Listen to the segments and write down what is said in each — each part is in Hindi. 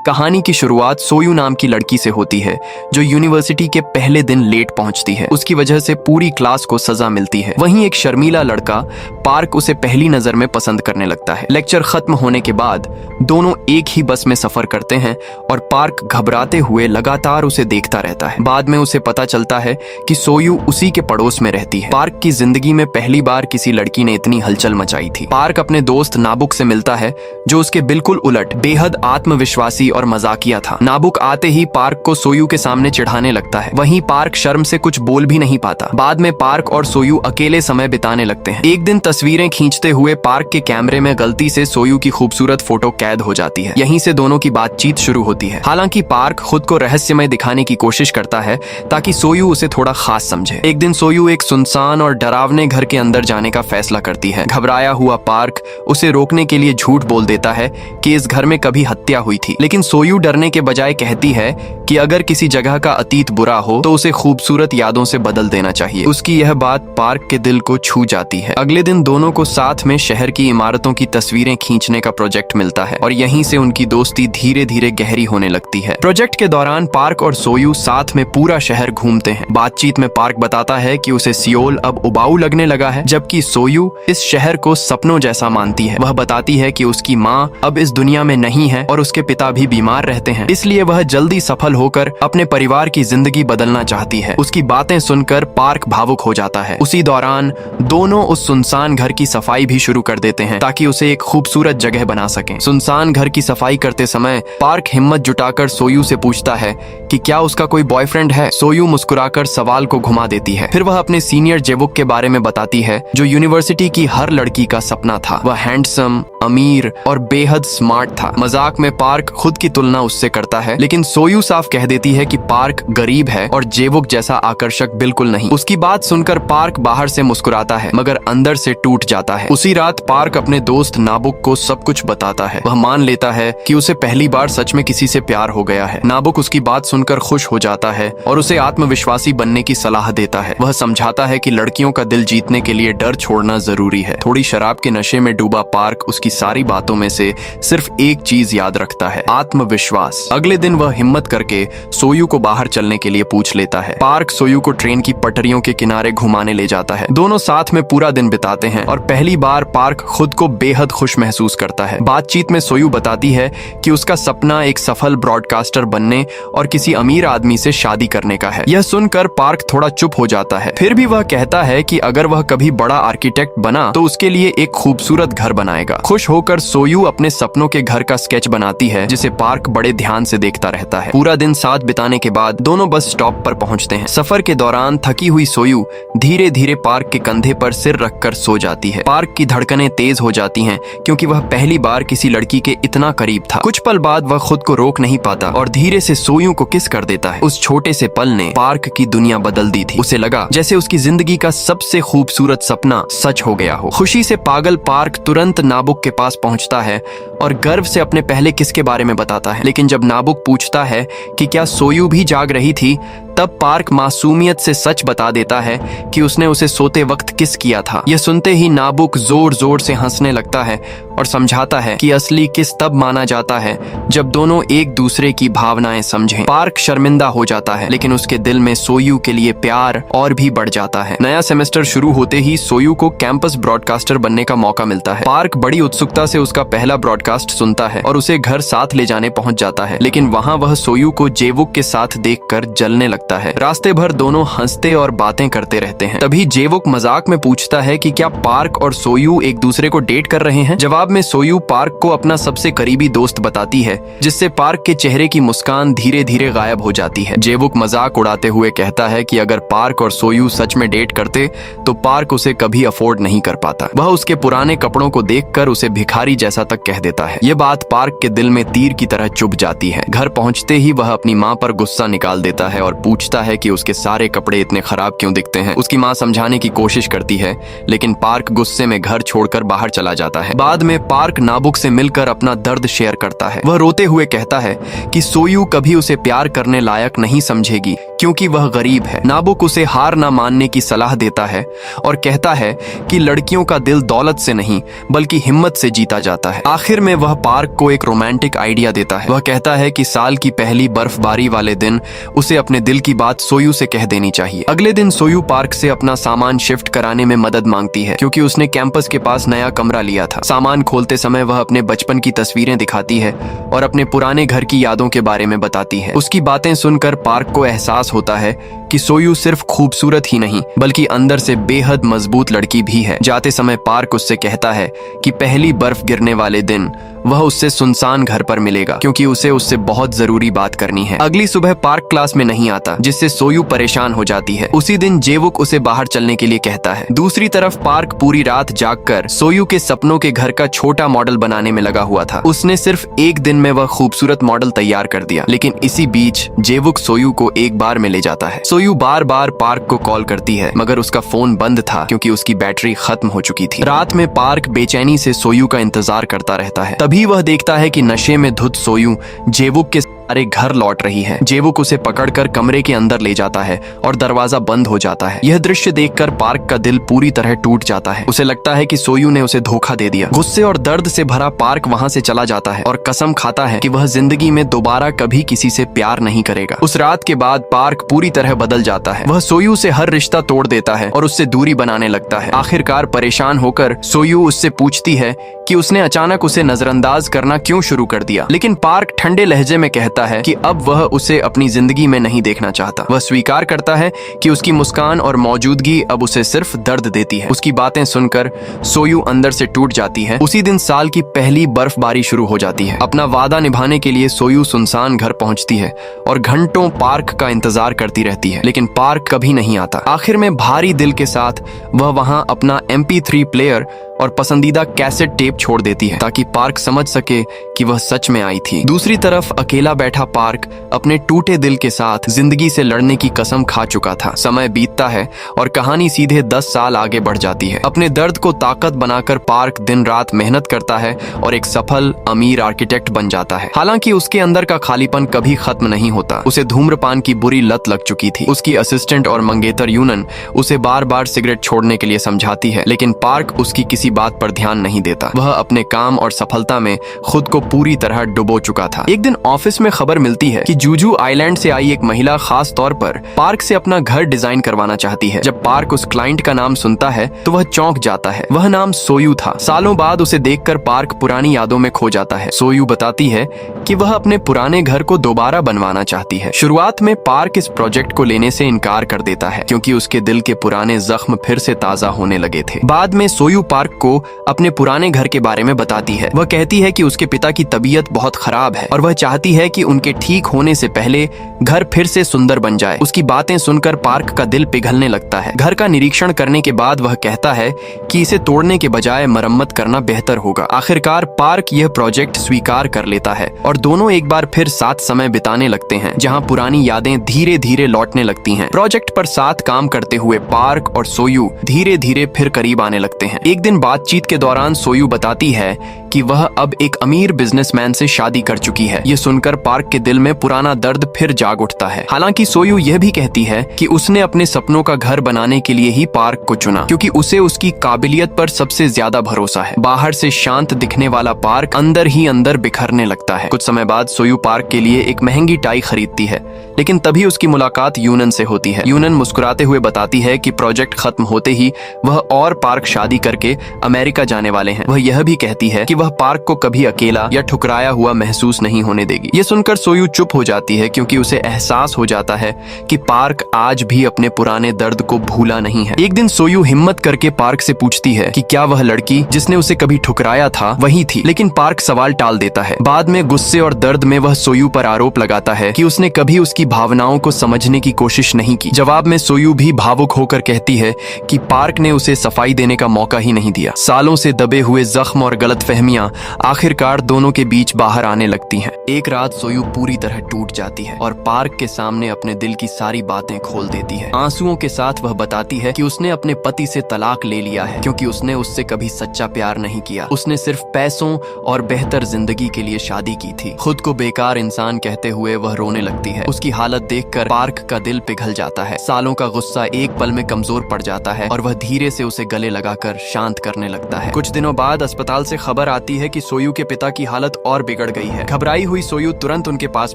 कहानी की शुरुआत सोयू नाम की लड़की से होती है जो यूनिवर्सिटी के पहले दिन लेट पहुंचती है। उसकी वजह से पूरी क्लास को सजा मिलती है। वहीं एक शर्मीला लड़का पार्क उसे पहली नजर में पसंद करने लगता है। लेक्चर खत्म होने के बाद दोनों एक ही बस में सफर करते हैं और पार्क घबराते हुए लगातार उसे देखता रहता है। बाद में उसे पता चलता है कि सोयू उसी के पड़ोस में रहती है। पार्क की जिंदगी में पहली बार किसी लड़की ने इतनी हलचल मचाई थी। पार्क अपने दोस्त नाबुक से मिलता है जो उसके बिल्कुल उलट बेहद आत्मविश्वासी और मजाकिया था। नाबुक आते ही पार्क को सोयू के सामने चिढ़ाने लगता है। वहीं पार्क शर्म से कुछ बोल भी नहीं पाता। बाद में पार्क और सोयू अकेले समय बिताने लगते हैं। एक दिन तस्वीरें खींचते हुए पार्क के कैमरे में गलती से सोयू की खूबसूरत फोटो कैद हो जाती है। यहीं से दोनों की बातचीत शुरू होती है। हालांकि पार्क खुद को रहस्यमय दिखाने की कोशिश करता है ताकि सोयू उसे थोड़ा खास समझे। एक दिन सोयू एक सुनसान और डरावने घर के अंदर जाने का फैसला करती है। घबराया हुआ पार्क उसे रोकने के लिए झूठ बोल देता है कि इस घर में कभी हत्या हुई थी, लेकिन सोयू डरने के बजाय कहती है कि अगर किसी जगह का अतीत बुरा हो तो उसे खूबसूरत यादों से बदल देना चाहिए। उसकी यह बात पार्क के दिल को छू जाती है। अगले दिन दोनों को साथ में शहर की इमारतों की तस्वीरें खींचने का प्रोजेक्ट मिलता है और यहीं से उनकी दोस्ती धीरे धीरे गहरी होने लगती है। प्रोजेक्ट के दौरान पार्क और सोयू साथ में पूरा शहर घूमते हैं। बातचीत में पार्क बताता है कि उसे सियोल अब उबाऊ लगने लगा है, जबकि सोयू इस शहर को सपनों जैसा मानती है। वह बताती है कि उसकी माँ अब इस दुनिया में नहीं है और उसके पिता भी बीमार रहते हैं, इसलिए वह जल्दी सफल होकर अपने परिवार की जिंदगी बदलना चाहती है। उसकी बातें सुनकर पार्क भावुक हो जाता है। उसी दौरान दोनों उस सुनसान घर की सफाई भी शुरू कर देते हैं ताकि उसे एक खूबसूरत जगह बना सकें। सुनसान घर की सफाई करते समय पार्क हिम्मत जुटाकर सोयू से पूछता है कि क्या उसका कोई बॉयफ्रेंड है। सोयू मुस्कुराकर सवाल को घुमा देती है। फिर वह अपने सीनियर जेवुक के बारे में बताती है जो यूनिवर्सिटी की हर लड़की का सपना था। वह हैंडसम, अमीर और बेहद स्मार्ट था। मजाक में पार्क खुद की तुलना उससे करता है, लेकिन सोयू साफ कह देती है कि पार्क गरीब है और जेवुक जैसा आकर्षक बिल्कुल नहीं। उसकी बात सुनकर पार्क बाहर से मुस्कुराता है मगर अंदर से टूट जाता है। उसी रात पार्क अपने दोस्त नाबुक को सब कुछ बताता है। वह मान लेता है कि उसे पहली बार सच में किसी से प्यार हो गया है। नाबुक उसकी बात सुनकर खुश हो जाता है और उसे आत्मविश्वासी बनने की सलाह देता है। वह समझाता है कि लड़कियों का दिल जीतने के लिए डर छोड़ना जरूरी है। थोड़ी शराब के नशे में डूबा पार्क उसकी सारी बातों में से सिर्फ एक चीज याद रखता है, आत्मविश्वास। अगले दिन वह हिम्मत करके सोयू को बाहर चलने के लिए पूछ लेता है। पार्क सोयू को ट्रेन की पटरियों के किनारे घुमाने ले जाता है। दोनों साथ में पूरा दिन बिताते हैं और पहली बार पार्क खुद को बेहद खुश महसूस करता है। बातचीत में सोयू बताती है कि उसका सपना एक सफल ब्रॉडकास्टर बनने और किसी अमीर आदमी से शादी करने का है। यह सुनकर पार्क थोड़ा चुप हो जाता है। फिर भी वह कहता है कि अगर वह कभी बड़ा आर्किटेक्ट बना तो उसके लिए एक खूबसूरत घर बनाएगा। खुश होकर सोयू अपने सपनों के घर का स्केच बनाती है जिसे पार्क बड़े ध्यान से देखता रहता है। पूरा दिन साथ बिताने के बाद दोनों बस स्टॉप पर पहुंचते हैं। सफर के दौरान थकी हुई सोयू धीरे धीरे पार्क के कंधे पर सिर रखकर सो जाती है। पार्क की धड़कनें तेज हो जाती हैं क्योंकि वह पहली बार किसी लड़की के इतना करीब था। कुछ पल बाद वह खुद को रोक नहीं पाता और धीरे से सोयू को किस कर देता है। उस छोटे से पल ने पार्क की दुनिया बदल दी थी। उसे लगा जैसे उसकी जिंदगी का सबसे खूबसूरत सपना सच हो गया हो। खुशी से पागल पार्क तुरंत नाबुक के पास पहुंचता है और गर्व से अपने पहले किस के बारे में बताता है। लेकिन जब नाबुक पूछता है कि क्या सोयू भी जाग रही थी, तब पार्क मासूमियत से सच बता देता है कि उसने उसे सोते वक्त किस किया था। यह सुनते ही नाबुक जोर जोर से हंसने लगता है और समझाता है कि असली किस तब माना जाता है जब दोनों एक दूसरे की भावनाएं समझें। पार्क शर्मिंदा हो जाता है लेकिन उसके दिल में सोयू के लिए प्यार और भी बढ़ जाता है। नया सेमेस्टर शुरू होते ही सोयू को कैंपस ब्रॉडकास्टर बनने का मौका मिलता है। पार्क बड़ी उत्सुकता से उसका पहला ब्रॉडकास्ट सुनता है और उसे घर साथ ले जाने पहुंच जाता है, लेकिन वहां वह सोयू को जेवुक के साथ देखकर जलने लगता है। रास्ते भर दोनों हंसते और बातें करते रहते हैं। तभी जेवुक मजाक में पूछता है कि क्या पार्क और सोयू एक दूसरे को डेट कर रहे हैं। जवाब में सोयू पार्क को अपना सबसे करीबी दोस्त बताती है, जिससे पार्क के चेहरे की मुस्कान धीरे धीरे गायब हो जाती है। जेवुक मजाक उड़ाते हुए कहता है कि अगर पार्क और सोयू सच में डेट करते तो पार्क उसे कभी अफोर्ड नहीं कर पाता। वह उसके पुराने कपड़ों को देखकर उसे भिखारी जैसा तक कह देता है। ये बात पार्क के दिल में तीर की तरह चुभ जाती है। घर पहुंचते ही वह अपनी माँ पर गुस्सा निकाल देता है और पूछता है कि उसके सारे कपड़े इतने खराब क्यों दिखते हैं। उसकी माँ समझाने की कोशिश करती है लेकिन पार्क गुस्से में घर छोड़कर बाहर चला जाता है। बाद में पार्क नाबुक से मिलकर अपना दर्द शेयर करता है। वह रोते हुए कहता है कि सोयू कभी उसे प्यार करने लायक नहीं समझेगी क्योंकि वह गरीब है। नाबुक उसे हार ना मानने की सलाह देता है और कहता है कि लड़कियों का दिल दौलत से नहीं बल्कि हिम्मत से जीता जाता है। आखिर में वह पार्क को एक रोमांटिक आइडिया देता है। वह कहता है कि साल की पहली बर्फबारी वाले दिन उसे अपने दिल की बात सोयू से कह देनी चाहिए। अगले दिन सोयू पार्क से अपना सामान शिफ्ट कराने में मदद मांगती है क्योंकि उसने कैंपस के पास नया कमरा लिया था। सामान खोलते समय वह अपने बचपन की तस्वीरें दिखाती है और अपने पुराने घर की यादों के बारे में बताती है। उसकी बातें सुनकर पार्क को एहसास होता है कि सोयू सिर्फ खूबसूरत ही नहीं बल्कि अंदर से बेहद मजबूत लड़की भी है। जाते समय पार्क उससे कहता है कि पहली बर्फ गिरने वाले दिन वह उससे सुनसान घर पर मिलेगा क्योंकि उसे उससे बहुत जरूरी बात करनी है। अगली सुबह पार्क क्लास में नहीं आता जिससे सोयू परेशान हो जाती है। उसी दिन जेवुक उसे बाहर चलने के लिए कहता है। दूसरी तरफ पार्क पूरी रात जागकर सोयू के सपनों के घर का छोटा मॉडल बनाने में लगा हुआ था। उसने सिर्फ एक दिन में वह खूबसूरत मॉडल तैयार कर दिया, लेकिन इसी बीच जेवुक सोयू को एक बार में ले जाता है। सोयू बार बार पार्क को कॉल करती है मगर उसका फोन बंद था क्योंकि उसकी बैटरी खत्म हो चुकी थी। रात में पार्क बेचैनी से सोयू का इंतजार करता रहता है। तभी वह देखता है कि नशे में धुत सोयू जेवुक के सारे घर लौट रही है। जेवुक उसे पकड़कर कमरे के अंदर ले जाता है और दरवाजा बंद हो जाता है। यह दृश्य देखकर पार्क का दिल पूरी तरह टूट जाता है। उसे लगता है कि सोयू ने उसे धोखा दे दिया। गुस्से और दर्द से भरा पार्क वहां से चला जाता है और कसम खाता है कि वह जिंदगी में दोबारा कभी किसी से प्यार नहीं करेगा। उस रात के बाद पार्क पूरी तरह बदल जाता है। वह सोयू से हर रिश्ता तोड़ देता है और उससे दूरी बनाने लगता है। आखिरकार परेशान होकर सोयू उससे पूछती है कि उसने अचानक उसे नजरअंदाज करना क्यों शुरू कर दिया, लेकिन पार्क ठंडे लहजे में कहता है कि अब वह उसे अपनी जिंदगी में नहीं देखना चाहता। वह स्वीकार करता है कि उसकी मुस्कान और मौजूदगी अब उसे सिर्फ दर्द देती है। उसकी बातें सुनकर सोयू अंदर से टूट जाती है। उसी दिन साल की पहली बर्फबारी शुरू हो जाती है। अपना वादा निभाने के लिए सोयू सुनसान घर पहुंचती है और घंटों पार्क का इंतजार करती रहती है, लेकिन पार्क कभी नहीं आता। आखिर में भारी दिल के साथ वह वहां अपना MP3 प्लेयर और पसंदीदा कैसेट टेप छोड़ देती है ताकि पार्क समझ सके कि वह सच में आई थी। दूसरी तरफ अकेला बैठा पार्क अपने टूटे दिल के साथ जिंदगी से लड़ने की कसम खा चुका था। समय बीतता है और कहानी सीधे 10 साल आगे बढ़ जाती है। अपने दर्द को ताकत बनाकर पार्क दिन रात मेहनत करता है और एक सफल अमीर आर्किटेक्ट बन जाता है। हालांकि उसके अंदर का खालीपन कभी खत्म नहीं होता। उसे धूम्रपान की बुरी लत लग चुकी थी। उसकी असिस्टेंट और मंगेतर यूनन उसे बार बार सिगरेट छोड़ने के लिए समझाती है, लेकिन पार्क उसकी किसी बात पर ध्यान नहीं देता। वह अपने काम और सफलता में खुद को पूरी तरह डुबो चुका था। एक दिन ऑफिस में खबर मिलती है कि जूजू आइलैंड से आई एक महिला खास तौर पर पार्क से अपना घर डिजाइन करवाना चाहती है। जब पार्क उस क्लाइंट का नाम सुनता है तो वह चौंक जाता है। वह नाम सोयू था। सालों बाद उसे देखकर पार्क पुरानी यादों में खो जाता है। सोयू बताती है कि वह अपने पुराने घर को दोबारा बनवाना चाहती है। शुरुआत में पार्क इस प्रोजेक्ट को लेने से इनकार कर देता है क्योंकि उसके दिल के पुराने जख्म फिर से ताजा होने लगे थे। बाद में सोयू पार्क को अपने पुराने घर के बारे में बताती है। वह कहती है कि उसके पिता की तबीयत बहुत खराब है और वह चाहती है कि उनके ठीक होने से पहले घर फिर से सुंदर बन जाए। उसकी बातें सुनकर पार्क का दिल पिघलने लगता है। घर का निरीक्षण करने के बाद वह कहता है कि इसे तोड़ने के बजाय मरम्मत करना बेहतर होगा। आखिरकार पार्क यह प्रोजेक्ट स्वीकार कर लेता है और दोनों एक बार फिर साथ समय बिताने लगते हैं, जहां पुरानी यादें धीरे धीरे लौटने लगती हैं। प्रोजेक्ट पर साथ काम करते हुए पार्क और सोयू धीरे धीरे फिर करीब आने लगते हैं। एक दिन बातचीत के दौरान सोयू बताती है कि वह अब एक अमीर बिजनेसमैन से शादी कर चुकी है। ये सुनकर पार्क के दिल में पुराना दर्द फिर जाग उठता है। हालांकि सोयू यह भी कहती है कि उसने अपने सपनों का घर बनाने के लिए ही पार्क को चुना क्योंकि उसे उसकी काबिलियत पर सबसे ज्यादा भरोसा है। बाहर से शांत दिखने वाला पार्क अंदर ही अंदर बिखरने लगता है। कुछ समय बाद सोयू पार्क के लिए एक महंगी टाई खरीदती है, लेकिन तभी उसकी मुलाकात यूनन से होती है। यूनन मुस्कुराते हुए बताती है कि प्रोजेक्ट खत्म होते ही वह और पार्क शादी करके अमेरिका जाने वाले हैं। वह यह भी कहती है कि वह पार्क को कभी अकेला या ठुकराया हुआ महसूस नहीं होने देगी। ये सुनकर सोयू चुप हो जाती है क्योंकि उसे एहसास हो जाता है कि पार्क आज भी अपने पुराने दर्द को भूला नहीं है। एक दिन सोयू हिम्मत करके पार्क से पूछती है कि क्या वह लड़की जिसने उसे कभी ठुकराया था वही थी, लेकिन पार्क सवाल टाल देता है। बाद में गुस्से और दर्द में वह सोयू पर आरोप लगाता है कि उसने कभी उसकी भावनाओं को समझने की कोशिश नहीं की। जवाब में सोयू भी भावुक होकर कहती है कि पार्क ने उसे सफाई देने का मौका ही नहीं दिया। दिया। सालों से दबे हुए जख्म और गलतफहमियां आखिरकार दोनों के बीच बाहर आने लगती हैं। एक रात सोयू पूरी तरह टूट जाती है और पार्क के सामने अपने दिल की सारी बातें खोल देती है। आंसुओं के साथ वह बताती है कि उसने अपने पति से तलाक ले लिया है क्योंकि उसने उससे कभी सच्चा प्यार नहीं किया। उसने सिर्फ पैसों और बेहतर जिंदगी के लिए शादी की थी। खुद को बेकार इंसान कहते हुए वह रोने लगती है। उसकी हालत देखकर पार्क का दिल पिघल जाता है। सालों का गुस्सा एक पल में कमजोर पड़ जाता है और वह धीरे से उसे गले लगाकर शांत करने लगता है। कुछ दिनों बाद अस्पताल से खबर आती है कि सोयू के पिता की हालत और बिगड़ गई है। घबराई हुई सोयू तुरंत उनके पास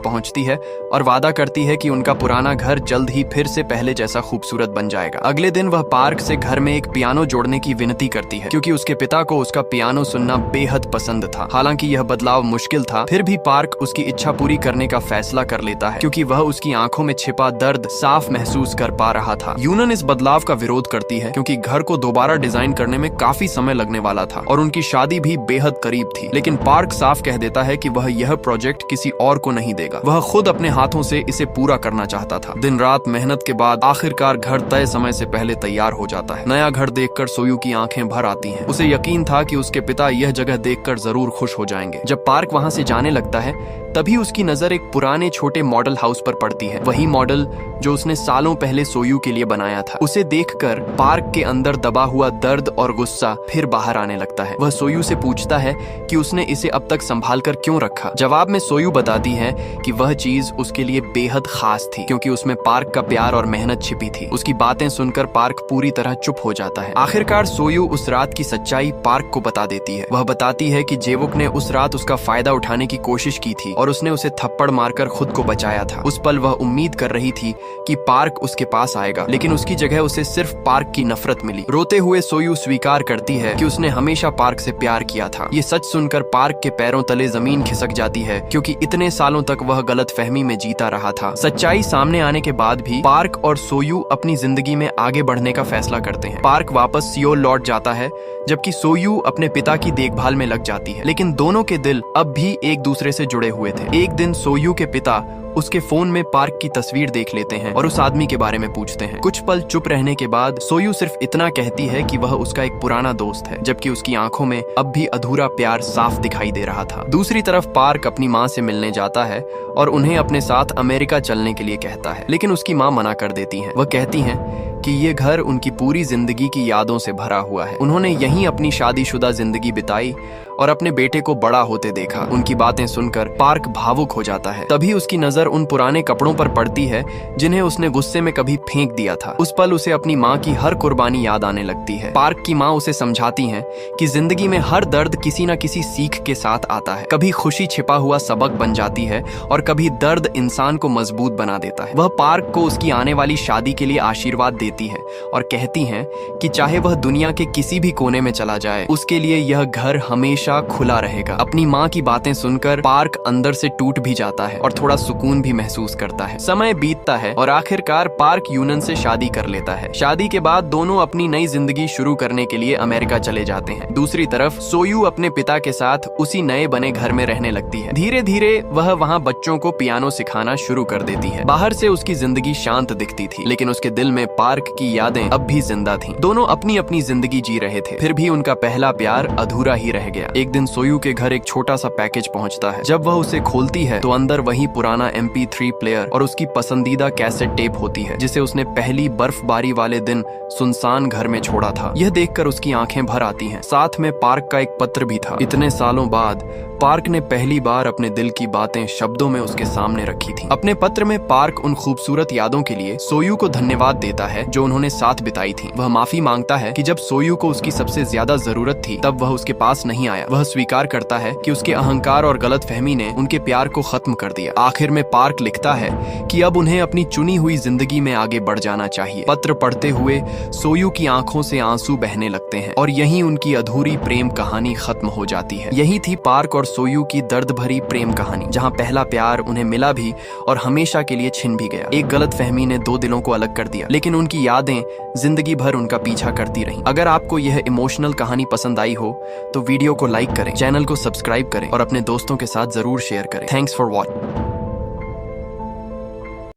पहुंचती है और वादा करती है कि उनका पुराना घर जल्द ही फिर से पहले जैसा खूबसूरत बन जाएगा। अगले दिन वह पार्क से घर में एक पियानो जोड़ने की विनती करती है क्योंकि उसके पिता को उसका पियानो सुनना बेहद पसंद था। हालांकि यह बदलाव मुश्किल था, फिर भी पार्क उसकी इच्छा पूरी करने का फैसला कर लेता है क्योंकि वह उसकी आंखों में छिपा दर्द साफ महसूस कर पा रहा था। यूनन इस बदलाव का विरोध करती है क्योंकि घर को दोबारा डिजाइन करने में काफी समय लगने वाला था और उनकी शादी भी बेहद करीब थी। लेकिन पार्क साफ कह देता है कि वह यह प्रोजेक्ट किसी और को नहीं देगा। वह खुद अपने हाथों से इसे पूरा करना चाहता था। दिन रात मेहनत के बाद आखिरकार घर तय समय से पहले तैयार हो जाता है। नया घर देखकर सोयू की आंखें भर आती हैं। उसे यकीन था कि उसके पिता यह जगह देखकर जरूर खुश हो जाएंगे। जब पार्क वहां से जाने लगता है तभी उसकी नजर एक पुराने छोटे मॉडल हाउस पर पड़ती है। वही मॉडल जो उसने सालों पहले सोयू के लिए बनाया था। उसे देखकर पार्क के अंदर दबा हुआ दर्द और गुस्सा फिर बाहर आने लगता है। वह सोयू से पूछता है कि उसने इसे अब तक संभाल कर क्यों रखा। जवाब में सोयू बताती है कि वह चीज उसके लिए बेहद खास थी क्योंकि उसमें पार्क का प्यार और मेहनत छिपी थी। उसकी बातें सुनकर पार्क पूरी तरह चुप हो जाता है। आखिरकार सोयू उस रात की सच्चाई पार्क को बता देती है। वह बताती है कि जेवुक ने उस रात उसका फायदा उठाने की कोशिश की थी और उसने उसे थप्पड़ मारकर खुद को बचाया था। उस पल वह उम्मीद कर रही थी कि पार्क उसके पास आएगा, लेकिन उसकी जगह उसे सिर्फ पार्क की नफरत मिली। रोते हुए सोयू स्वीकार करती है कि उसने हमेशा पार्क से प्यार किया था। ये सच सुनकर पार्क के पैरों तले जमीन खिसक जाती है क्योंकि इतने सालों तक वह गलतफहमी में जीता रहा था। सच्चाई सामने आने के बाद भी पार्क और सोयू अपनी जिंदगी में आगे बढ़ने का फैसला करते हैं। पार्क वापस सियोल लौट जाता है जबकि सोयू अपने पिता की देखभाल में लग जाती है, लेकिन दोनों के दिल अब भी एक दूसरे से जुड़े हुए थे। एक दिन सोयू के पिता उसके फोन में पार्क की तस्वीर देख लेते हैं और उस आदमी के बारे में पूछते हैं। कुछ पल चुप रहने के बाद सोयू सिर्फ इतना कहती है कि वह उसका एक पुराना दोस्त है, जबकि उसकी आंखों में अब भी अधूरा प्यार साफ दिखाई दे रहा था। दूसरी तरफ पार्क अपनी माँ से मिलने जाता है और उन्हें अपने साथ अमेरिका चलने के लिए कहता है, लेकिन उसकी माँ मना कर देती है। वह कहती हैं कि ये घर उनकी पूरी जिंदगी की यादों से भरा हुआ है। उन्होंने यहीं अपनी शादीशुदा जिंदगी बिताई और अपने बेटे को बड़ा होते देखा। उनकी बातें सुनकर पार्क भावुक हो जाता है। तभी उसकी नजर उन पुराने कपड़ों पर पड़ती है जिन्हें उसने गुस्से में कभी फेंक दिया था। उस पल उसे अपनी माँ की हर कुर्बानी याद आने लगती है। पार्क की माँ उसे समझाती हैं कि जिंदगी में हर दर्द किसी न किसी सीख के साथ आता है। कभी खुशी छिपा हुआ सबक बन जाती है और कभी दर्द इंसान को मजबूत बना देता है। वह पार्क को उसकी आने वाली शादी के लिए आशीर्वाद देती है और कहती हैं कि चाहे वह दुनिया के किसी भी कोने में चला जाए, उसके लिए यह घर हमेशा खुला रहेगा। अपनी माँ की बातें सुनकर पार्क अंदर से टूट भी जाता है और थोड़ा सुकून भी महसूस करता है। समय बीतता है और आखिरकार पार्क यूनन से शादी कर लेता है। शादी के बाद दोनों अपनी नई जिंदगी शुरू करने के लिए अमेरिका चले जाते हैं। दूसरी तरफ सोयू अपने पिता के साथ उसी नए बने घर में रहने लगती है। धीरे धीरे वह वहाँ बच्चों को पियानो सिखाना शुरू कर देती है। बाहर से उसकी जिंदगी शांत दिखती थी, लेकिन उसके दिल में पार्क की यादें अब भी जिंदा थीं। दोनों अपनी अपनी जिंदगी जी रहे थे, फिर भी उनका पहला प्यार अधूरा ही रह गया। एक दिन सोयू के घर एक छोटा सा पैकेज पहुंचता है। जब वह उसे खोलती है तो अंदर वही पुराना MP3 प्लेयर और उसकी पसंदीदा कैसेट टेप होती है जिसे उसने पहली बर्फबारी वाले दिन सुनसान घर में छोड़ा था। यह देखकर उसकी आंखें भर आती हैं। साथ में पार्क का एक पत्र भी था। इतने सालों बाद पार्क ने पहली बार अपने दिल की बातें शब्दों में उसके सामने रखी थी। अपने पत्र में पार्क उन खूबसूरत यादों के लिए सोयू को धन्यवाद देता है जो उन्होंने साथ बिताई थी। वह माफी मांगता है कि जब सोयू को उसकी सबसे ज्यादा जरूरत थी तब वह उसके पास नहीं आया। वह स्वीकार करता है कि उसके अहंकार और गलतफहमी ने उनके प्यार को खत्म कर दिया। आखिर में पार्क लिखता है कि अब उन्हें अपनी चुनी हुई जिंदगी में आगे बढ़ जाना चाहिए। पत्र पढ़ते हुए सोयू की आंखों से आंसू बहने लगते हैं और यहीं उनकी अधूरी प्रेम कहानी खत्म हो जाती है। यही थी पार्क और सोयू की दर्द भरी प्रेम कहानी, जहां पहला प्यार उन्हें मिला भी और हमेशा के लिए छिन भी गया। एक गलतफहमी ने दो दिलों को अलग कर दिया, लेकिन उनकी यादें जिंदगी भर उनका पीछा करती रहीं। अगर आपको यह इमोशनल कहानी पसंद आई हो तो वीडियो को लाइक करें, चैनल को सब्सक्राइब करें और अपने दोस्तों के साथ जरूर शेयर करें। Thanks for watching.